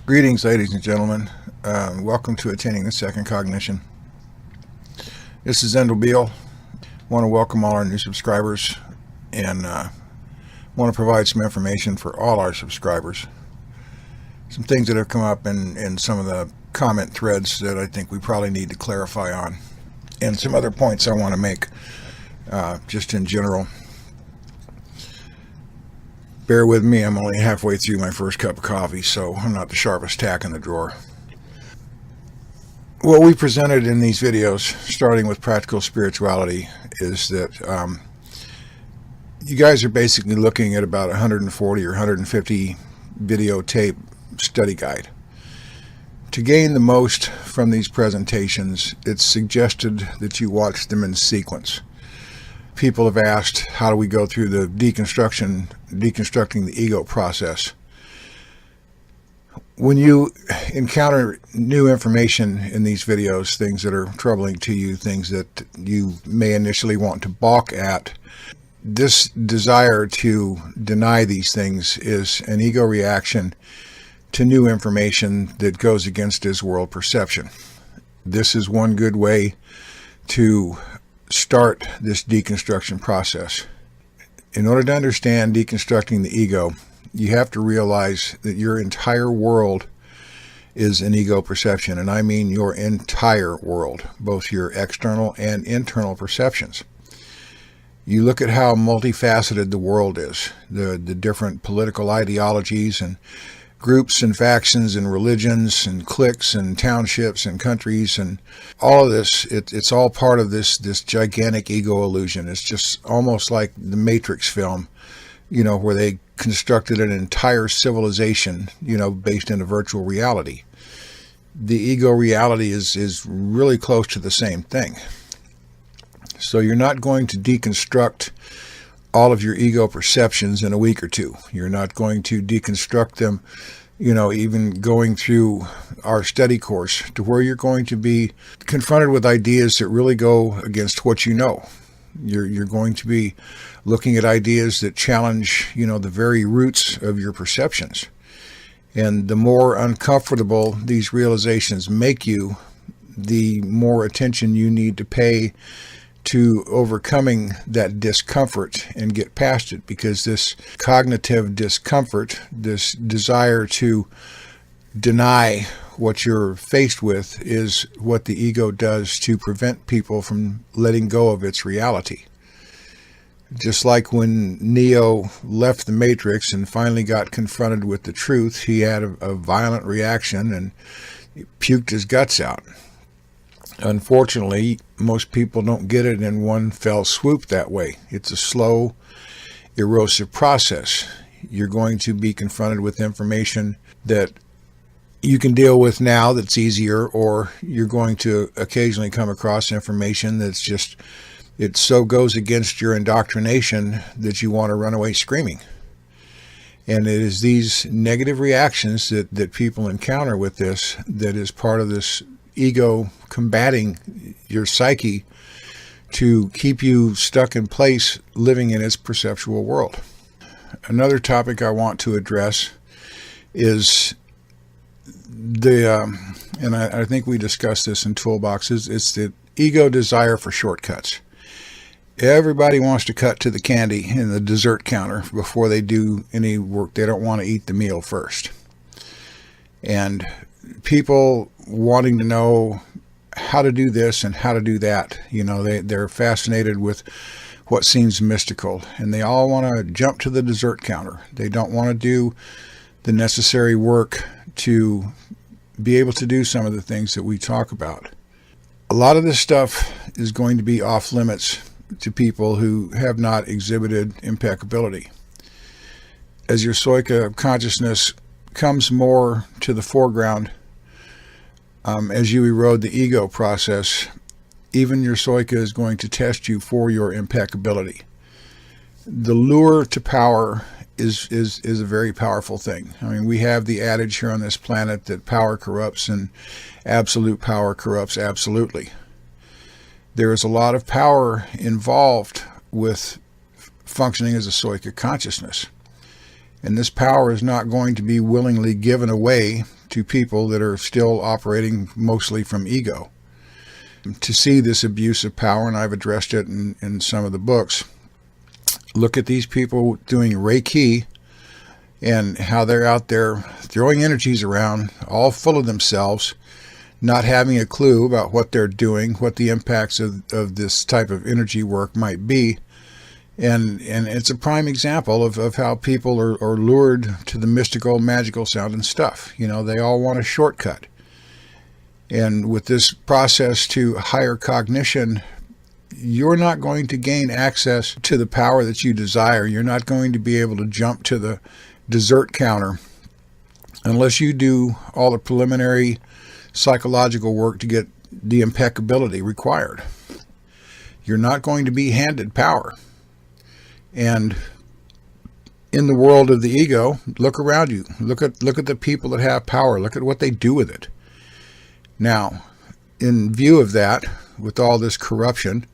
Greetings, ladies and gentlemen. Welcome to Attaining the Second Cognition. This is Endall Beall. Want to welcome all our new subscribers and want to provide some information for all our subscribers. Some things that have come up in some of the comment threads that I think we probably need to clarify on, and some other points I want to make just in general. Bear with me, I'm only halfway through my first cup of coffee, so I'm not the sharpest tack in the drawer. What we presented in these videos, starting with practical spirituality, is that you guys are basically looking at about 140 or 150 videotape study guide. To gain the most from these presentations, it's suggested that you watch them in sequence. People have asked, how do we go through the deconstructing the ego process? When you encounter new information in these videos, things that are troubling to you, things that you may initially want to balk at, this desire to deny these things is an ego reaction to new information that goes against his world perception. This is one good way to start this deconstruction process. In order to understand deconstructing the ego, you have to realize that your entire world is an ego perception, and I mean your entire world, both your external and internal perceptions. You look at how multifaceted the world is, the different political ideologies and groups and factions and religions and cliques and townships and countries and all of this, it's all part of this gigantic ego illusion. It's just almost like the Matrix film, where they constructed an entire civilization, based in a virtual reality. The ego reality is really close to the same thing. So you're not going to deconstruct all of your ego perceptions in a week or two. You're not going to deconstruct them, even going through our study course, to where you're going to be confronted with ideas that really go against what you know. You're going to be looking at ideas that challenge, the very roots of your perceptions. And the more uncomfortable these realizations make you, the more attention you need to pay to overcoming that discomfort and get past it, because this cognitive discomfort, this desire to deny what you're faced with, is what the ego does to prevent people from letting go of its reality. Just like when Neo left the Matrix and finally got confronted with the truth, he had a violent reaction and puked his guts out. Unfortunately, most people don't get it in one fell swoop that way. It's a slow, erosive process. You're going to be confronted with information that you can deal with now that's easier, or you're going to occasionally come across information that's just, it so goes against your indoctrination that you want to run away screaming. And it is these negative reactions that people encounter with this that is part of this ego combating your psyche to keep you stuck in place, living in its perceptual world. Another topic I want to address is and I think we discussed this in toolboxes, it's the ego desire for shortcuts. Everybody wants to cut to the candy in the dessert counter before they do any work. They don't want to eat the meal first. And people wanting to know how to do this and how to do that, they're fascinated with what seems mystical, and they all want to jump to the dessert counter. They don't want to do the necessary work to be able to do some of the things that we talk about. A lot of this stuff is going to be off limits to people who have not exhibited impeccability. As your Soika consciousness comes more to the foreground, as you erode the ego process, even your Soika is going to test you for your impeccability. The lure to power is a very powerful thing. I mean, we have the adage here on this planet that power corrupts and absolute power corrupts absolutely. There is a lot of power involved with functioning as a Soika consciousness. And this power is not going to be willingly given away to people that are still operating mostly from ego. To see this abuse of power, and I've addressed it in some of the books, look at these people doing Reiki and how they're out there throwing energies around, all full of themselves, not having a clue about what they're doing, what the impacts of this type of energy work might be. And it's a prime example of how people are lured to the mystical, magical sounding stuff. You know, they all want a shortcut. And with this process to higher cognition, you're not going to gain access to the power that you desire. You're not going to be able to jump to the dessert counter unless you do all the preliminary psychological work to get the impeccability required. You're not going to be handed power. And in the world of the ego, look around you. Look at the people that have power. Look at what they do with it. Now, in view of that, with all this corruption,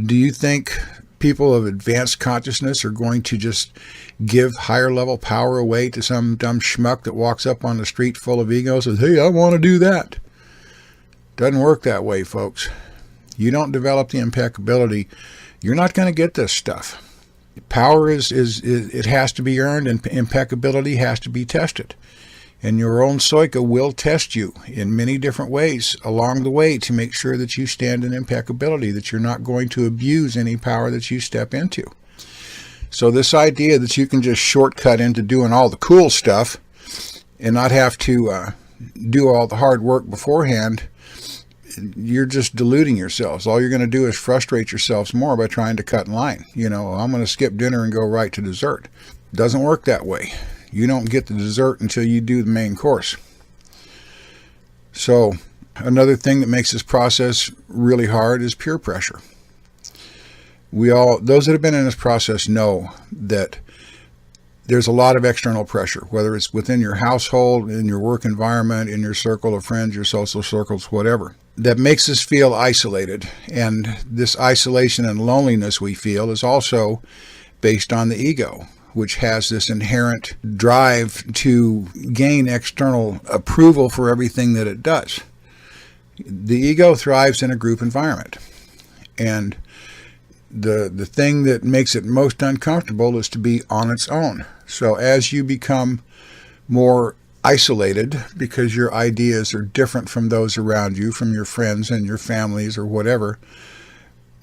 do you think people of advanced consciousness are going to just give higher level power away to some dumb schmuck that walks up on the street full of ego and says, hey, I want to do that? Doesn't work that way, folks. You don't develop the impeccability, you're not going to get this stuff. Power it has to be earned, and impeccability has to be tested. And your own Soika will test you in many different ways along the way to make sure that you stand in impeccability, that you're not going to abuse any power that you step into. So this idea that you can just shortcut into doing all the cool stuff and not have to do all the hard work beforehand, you're just deluding yourselves. All you're going to do is frustrate yourselves more by trying to cut in line. You know, I'm going to skip dinner and go right to dessert. Doesn't work that way. You don't get the dessert until you do the main course. So another thing that makes this process really hard is peer pressure. Those that have been in this process know that there's a lot of external pressure, whether it's within your household, in your work environment, in your circle of friends, your social circles, whatever, that makes us feel isolated. And this isolation and loneliness we feel is also based on the ego, which has this inherent drive to gain external approval for everything that it does. The ego thrives in a group environment. And the thing that makes it most uncomfortable is to be on its own. So as you become more isolated because your ideas are different from those around you, from your friends and your families or whatever,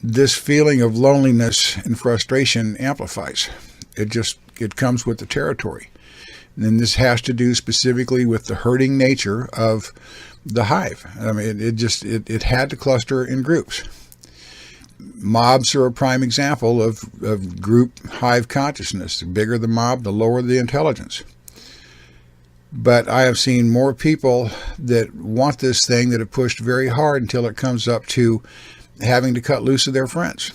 this feeling of loneliness and frustration amplifies. It comes with the territory. And this has to do specifically with the herding nature of the hive. I mean, it had to cluster in groups. Mobs are a prime example of group hive consciousness. The bigger the mob, the lower the intelligence. But I have seen more people that want this thing that have pushed very hard until it comes up to having to cut loose of their friends.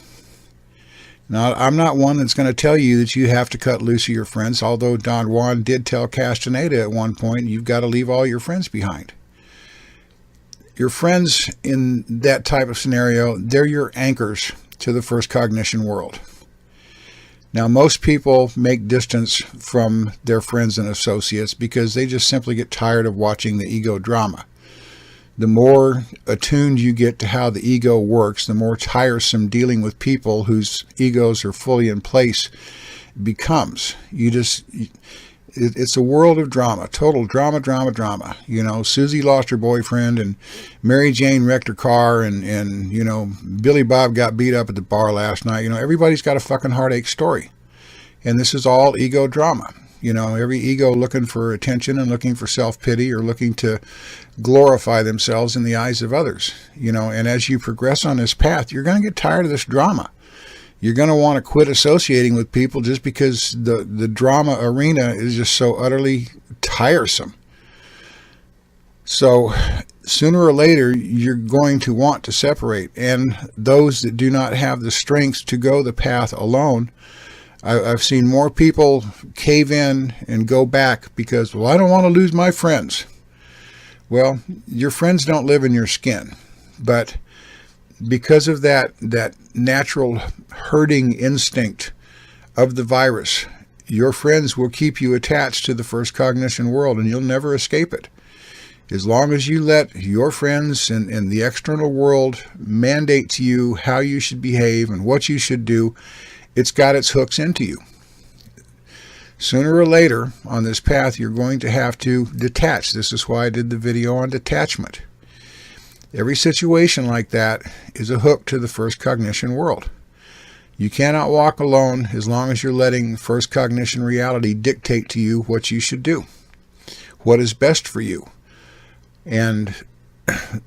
Now, I'm not one that's going to tell you that you have to cut loose of your friends, although Don Juan did tell Castaneda at one point, you've got to leave all your friends behind. Your friends in that type of scenario, they're your anchors to the first cognition world. Now, most people make distance from their friends and associates because they just simply get tired of watching the ego drama. The more attuned you get to how the ego works, the more tiresome dealing with people whose egos are fully in place becomes. It's a world of drama, total drama. You know, Susie lost her boyfriend, and Mary Jane wrecked her car, and you know, Billy Bob got beat up at the bar last night. You know, everybody's got a fucking heartache story. And this is all ego drama. You know, every ego looking for attention and looking for self-pity or looking to glorify themselves in the eyes of others. You know, and as you progress on this path, you're going to get tired of this drama. You're going to want to quit associating with people just because the drama arena is just so utterly tiresome. So sooner or later, you're going to want to separate. And those that do not have the strength to go the path alone, I've seen more people cave in and go back because, well, I don't want to lose my friends. Well, your friends don't live in your skin, but because of that natural herding instinct of the virus your friends will keep you attached to the first cognition world, and you'll never escape it. As long as you let your friends and the external world mandate to you how you should behave and what you should do, it's got its hooks into you. Sooner or later on this path, you're going to have to detach. This is why I did the video on detachment. Every situation like that is a hook to the first cognition world. You cannot walk alone as long as you're letting first cognition reality dictate to you what you should do, what is best for you. And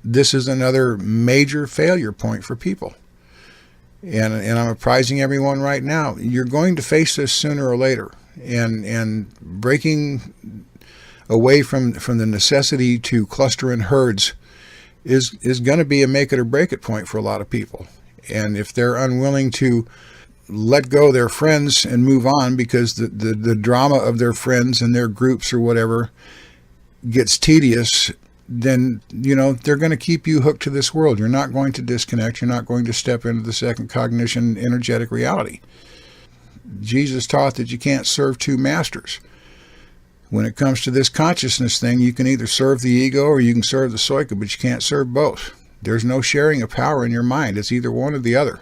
this is another major failure point for people. And I'm apprising everyone right now, you're going to face this sooner or later. And breaking away from the necessity to cluster in herds is going to be a make it or break it point for a lot of people. And if they're unwilling to let go of their friends and move on because the drama of their friends and their groups or whatever gets tedious, then, they're going to keep you hooked to this world. You're not going to disconnect. You're not going to step into the second cognition energetic reality. Jesus taught that you can't serve two masters. When it comes to this consciousness thing, you can either serve the ego or you can serve the Soika, but you can't serve both. There's no sharing of power in your mind. It's either one or the other.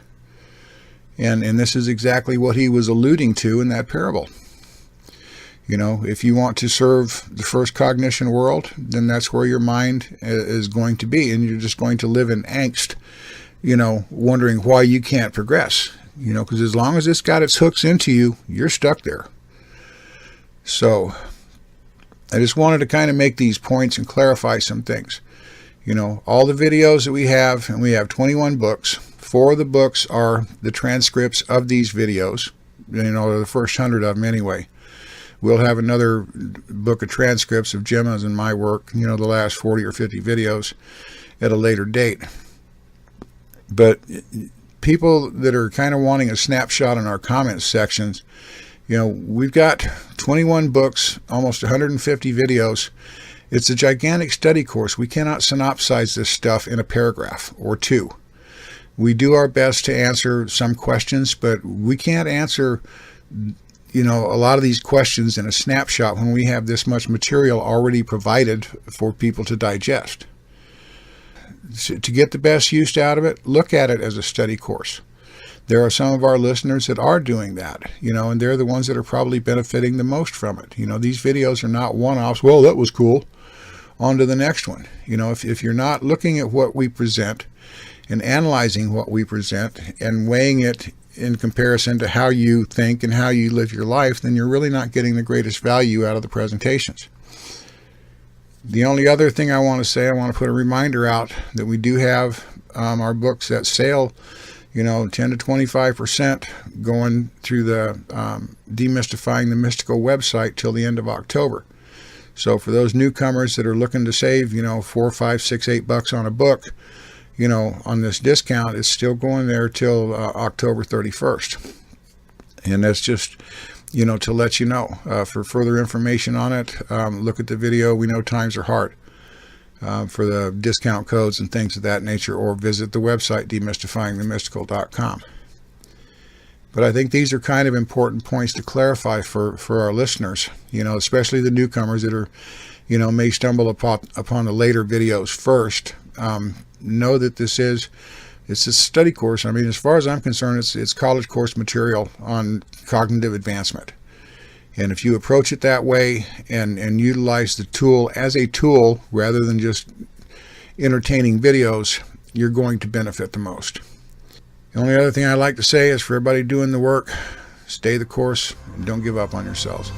And this is exactly what he was alluding to in that parable. If you want to serve the first cognition world, then that's where your mind is going to be. And you're just going to live in angst, wondering why you can't progress. Because as long as it's got its hooks into you, you're stuck there. So I just wanted to kind of make these points and clarify some things. All the videos that we have, and we have 21 books. 4 of the books are the transcripts of these videos. The first 100 of them anyway. We'll have another book of transcripts of Gemma's and my work, the last 40 or 50 videos at a later date. But people that are kind of wanting a snapshot in our comments sections, we've got 21 books, almost 150 videos. It's a gigantic study course. We cannot synopsize this stuff in a paragraph or 2. We do our best to answer some questions, but we can't answer a lot of these questions in a snapshot when we have this much material already provided for people to digest. To get the best use out of it, look at it as a study course. There are some of our listeners that are doing that, and they're the ones that are probably benefiting the most from it. These videos are not one-offs. Well, that was cool. On to the next one. If you're not looking at what we present and analyzing what we present and weighing it in comparison to how you think and how you live your life, then you're really not getting the greatest value out of the presentations. The only other thing I want to say, I want to put a reminder out that we do have our books at sale, 10 to 25% going through the Demystifying the Mystical website till the end of October. So for those newcomers that are looking to save, $4, $5, $6, $8 on a book, on this discount, it's still going there till October 31st. And that's just, to let you know. For further information on it, look at the video. We know times are hard for the discount codes and things of that nature, or visit the website, demystifyingthemystical.com. But I think these are kind of important points to clarify for our listeners, especially the newcomers that are, may stumble upon the later videos first. Know that it's a study course. I mean, as far as I'm concerned, it's college course material on cognitive advancement. And if you approach it that way and utilize the tool as a tool rather than just entertaining videos, you're going to benefit the most. The only other thing I'd like to say is for everybody doing the work, stay the course and don't give up on yourselves.